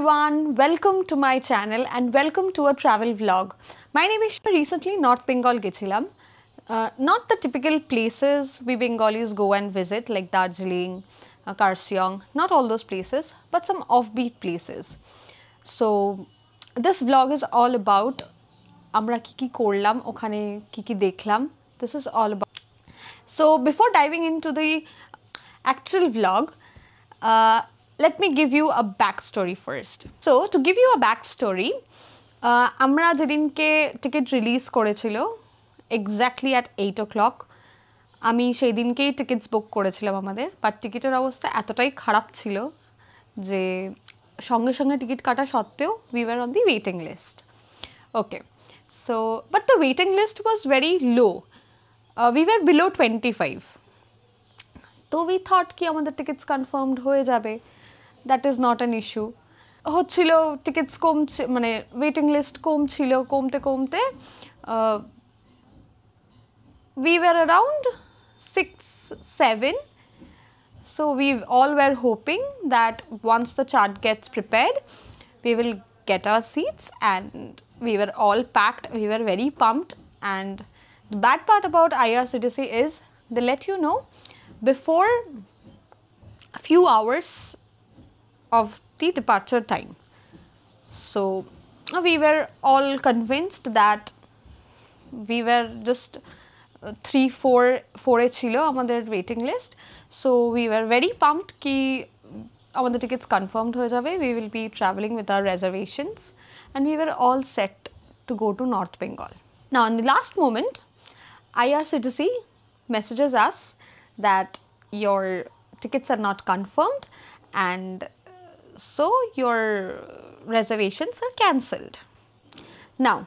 everyone, welcome to my channel and welcome to a travel vlog. My name is recently North Bengal gechilam. Not the typical places we Bengalis go and visit like Darjeeling, Karsiong, not all those places, but some offbeat places. So this vlog is all about আমরা কি করলাম ওখানে কি দেখলাম. This is all about. So before diving into the actual vlog, let me give you a backstory first. So to give you a backstory, আমরা যেদিনকে ticket release করেছিল exactly at 8 o'clock, আমি সেই দিনকেই টিকিটস বুক করেছিলাম আমাদের, বাট টিকিটের অবস্থা এতটাই খারাপ ছিল যে সঙ্গে সঙ্গে টিকিট কাটা সত্ত্বেও we were on the waiting list. Okay, so but the waiting list was very low. We were below 25. তো we thought কি আমাদের টিকিটস কনফার্মড হয়ে যাবে, that is not an issue. হচ্ছিল টিকিটস কমছে, মানে ওয়েটিং লিস্ট কমছিল, কমতে we were around 6-7. So we all were hoping that once the chart gets prepared, we will get our seats, and we were all packed. We were very pumped. And the bad part about IRCTC is they let you know before a few hours of the departure time. So we were all convinced that we were just 3-4 এ ছিল আমাদের waiting list. So we were very pumped কি আমাদের tickets confirmed হয়ে যাবে, we will be travelling with our reservations, and we were all set to go to North Bengal. Now in the last moment IRCTC messages us that your tickets are not confirmed and so your reservations are cancelled. Now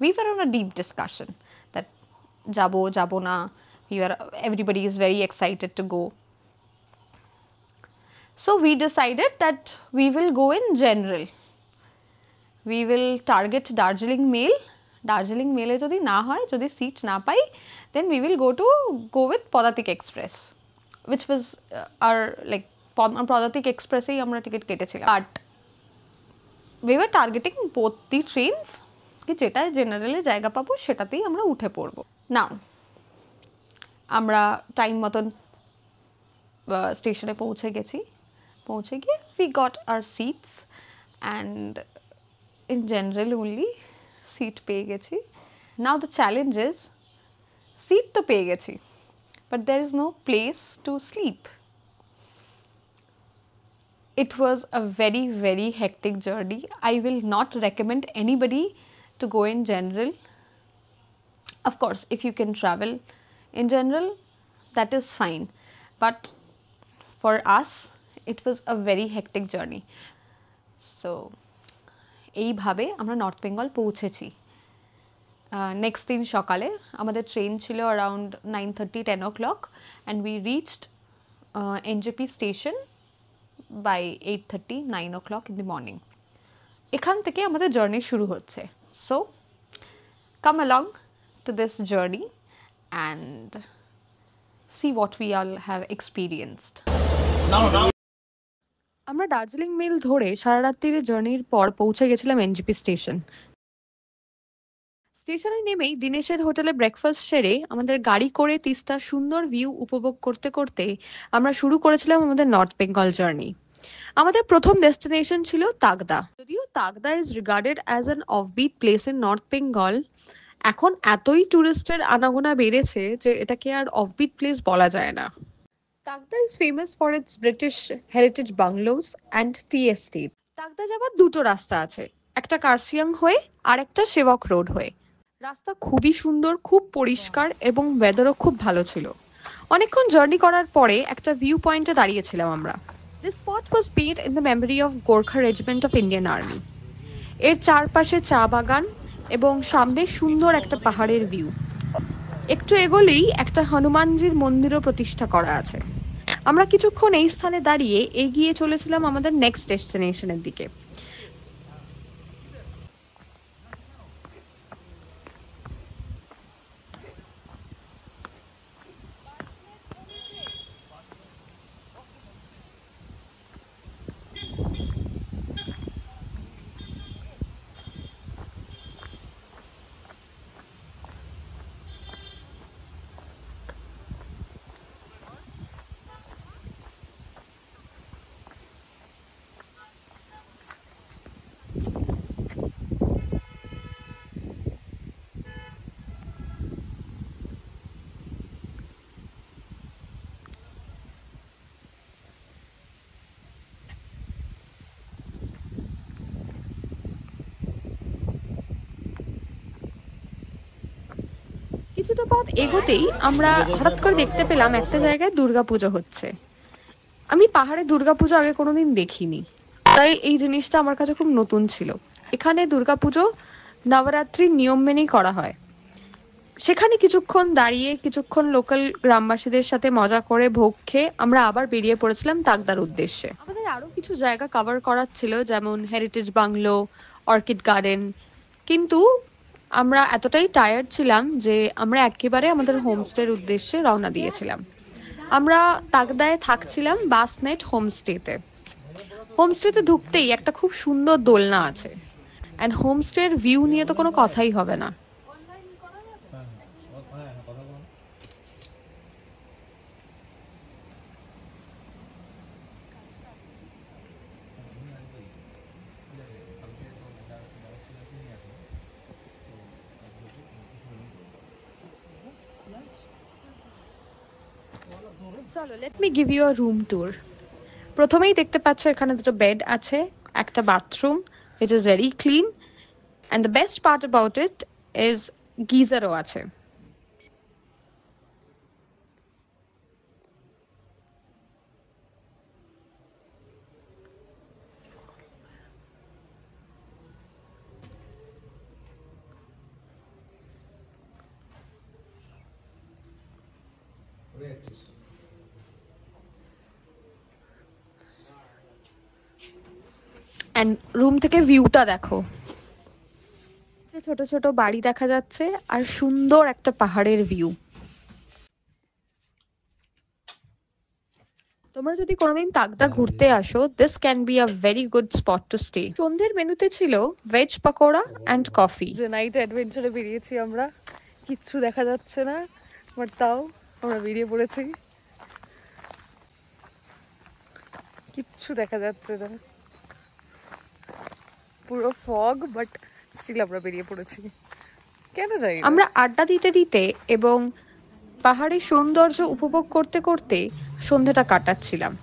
we were on a deep discussion that jabo na, everybody is very excited to go. So we decided that we will go in general. We will target Darjeeling Mail. Darjeeling Mail e jodi na hoy, jodi seat na pai, then we will go with Padatik Express, which was our like Padatik Express ei amra ticket ketechhilam. But we were targeting both the trains ki jeta generally jayga pabo setatei amra uthe porbo. Now আমরা time মতন স্টেশনে পৌঁছে গিয়ে we got our seats and in general only seat পেয়ে গেছি. Now the challenge is seat তো পেয়ে গেছি, but there is no place to sleep. It was a very, very hectic journey. I will not recommend anybody to go in general. Of course, if you can travel in general, that is fine, but for us it was a very hectic journey. So এইভাবে আমরা north Bengal পৌঁছেছি. Next দিন সকালে আমাদের train ছিল around 9:30-10 o'clock and we reached NJP station by 8:30-9 o'clock in the morning. এখান থেকে আমাদের জার্নি শুরু হচ্ছে. So come along to this journey and see what we all have experienced. আমরা দার্জিলিং মেল ধরে সারা রাত্রির জার্নির পর পৌঁছে গেছিলাম এনজেপি স্টেশন. স্টেশনে নেমেই দিনেশের হোটেলে ব্রেকফাস্ট সেরে আমাদের গাড়ি করে তিস্তার সুন্দর ভিউ উপভোগ করতে করতে আমরা শুরু করেছিলাম আমাদের নর্থ বেঙ্গল জার্নি. আমাদের প্রথম ডেস্টিনেশন ছিল তাগদা. যদিও Takdah is regarded as an offbeat place in north Bengal, এখন এতই ট্যুরিস্টের আনাগোনা বেড়েছে যে এটাকে আর অফবিট প্লেস বলা যায় না. Takdah is famous for its British heritage bungalows and tea estate. Takdah যাওয়ার দুটো রাস্তা আছে, একটা কার্সিয়াং হয়ে আর একটা সেবক রোড হয়ে. রাস্তা খুবই সুন্দর, খুব পরিষ্কার এবং ওয়েদারও খুব ভালো ছিল. অনেকক্ষণ জার্নি করার পরে একটা ভিউ পয়েন্টে দাঁড়িয়েছিলাম আমরা. This spot was built in the memory of Gorkha Regiment of Indian Army. এর চারপাশে চা বাগান এবং সামনে সুন্দর একটা পাহাড়ের ভিউ. একটু এগোলেই একটা হনুমানজির মন্দিরও প্রতিষ্ঠা করা আছে. আমরা কিছুক্ষণ এই স্থানে দাঁড়িয়ে এগিয়ে চলেছিলাম আমাদের নেক্সট ডেস্টিনেশনের দিকে. কিছুটা পথ এগোতেই আমরা হঠাৎ করে দেখতে পেলাম একটা জায়গায় দুর্গাপুজো হচ্ছে। আমি পাহাড়ে দুর্গাপুজো আগে কোনোদিন দেখিনি, তাই এই জিনিসটা আমার কাছে খুব নতুন ছিল। এখানে দুর্গাপুজো নবরাত্রির নিয়ম মেনেই করা হয়। সেখানে কিছুক্ষণ দাঁড়িয়ে কিছুক্ষণ লোকাল গ্রামবাসীদের সাথে মজা করে ভোগ খেয়ে আমরা আবার বেরিয়ে পড়েছিলাম তাকদার উদ্দেশ্যে। আমাদের আরো কিছু জায়গা কভার করার ছিল, যেমন হেরিটেজ বাংলো, অর্কিড গার্ডেন, কিন্তু আমরা এতটাই টায়ার্ড ছিলাম যে আমরা একেবারে আমাদের হোমস্টের উদ্দেশ্যে রওনা দিয়েছিলাম। আমরা তাকদায় থাকছিলাম বাসনেট হোমস্টেতে। হোমস্টেতে ঢুকতেই একটা খুব সুন্দর দোলনা আছে, অ্যান্ড হোমস্টের ভিউ নিয়ে তো কোনো কথাই হবে না। চলো, let me give you a room tour. প্রথমেই দেখতে পাচ্ছ এখানে দুটো বেড আছে, একটা bathroom which is very clean, and the best part about it is গিজারও আছে। অ্যান্ড রুম থেকে ভিউটা দেখো, যে ছোট ছোট বাড়ি দেখা যাচ্ছে আর সুন্দর একটা পাহাড়ের ভিউ। তোমরা যদি কোনোদিন তাকদা ঘুরতে আসো, this can be a very good spot to stay. সন্ধ্যের মেনুতে ছিল ভেজ পকোড়া অ্যান্ড কফি। যে নাইট অ্যাডভেঞ্চারে বেরিয়েছি আমরা, কিচ্ছু দেখা যাচ্ছে না, বাট তাও আমরা বেরিয়ে পড়েছি। কিচ্ছু দেখা যাচ্ছে না, পুরো ফগ, বাট স্টিল আমরা বেরিয়ে পড়েছি। কেন যাই আমরা আড্ডা দিতে দিতে এবং পাহাড়ের সৌন্দর্য উপভোগ করতে করতে সন্ধ্যেটা কাটাচ্ছিলাম।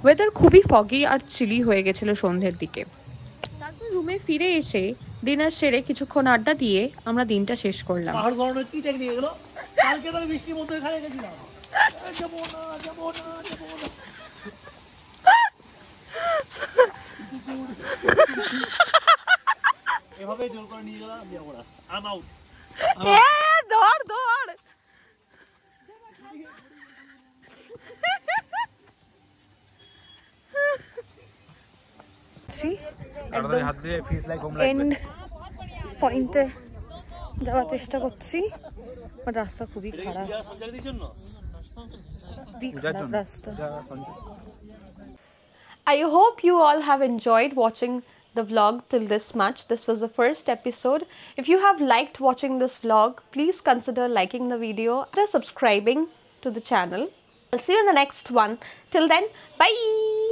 ওয়েদার খুবই ফগি আর চিলি হয়ে গেছিল সন্ধ্যের দিকে। তারপর রুমে ফিরে এসে ডিনার সেরে কিছুক্ষণ আড্ডা দিয়ে আমরা দিনটা শেষ করলাম। পাহাড় গড়ানোর কি টেকনিক এগুলো? কালকে তো বৃষ্টির মধ্যে এখানে গেছিলাম। যাবো না, যাবো না, যাবো না। এভাবে জোর করে নিয়ে গেলাম, আমি যাবো না। আম আউট। ধর ধর। এন্ড পয়েন্টে যাওয়ার চেষ্টা করছি, বাট রাস্তা খুবই খারাপ, রাস্তা। I hope you all have enjoyed watching the vlog till this much. This was the first episode. If you have liked watching this vlog, please consider liking the video and subscribing to the channel. I'll see you in the next one. Till then, bye!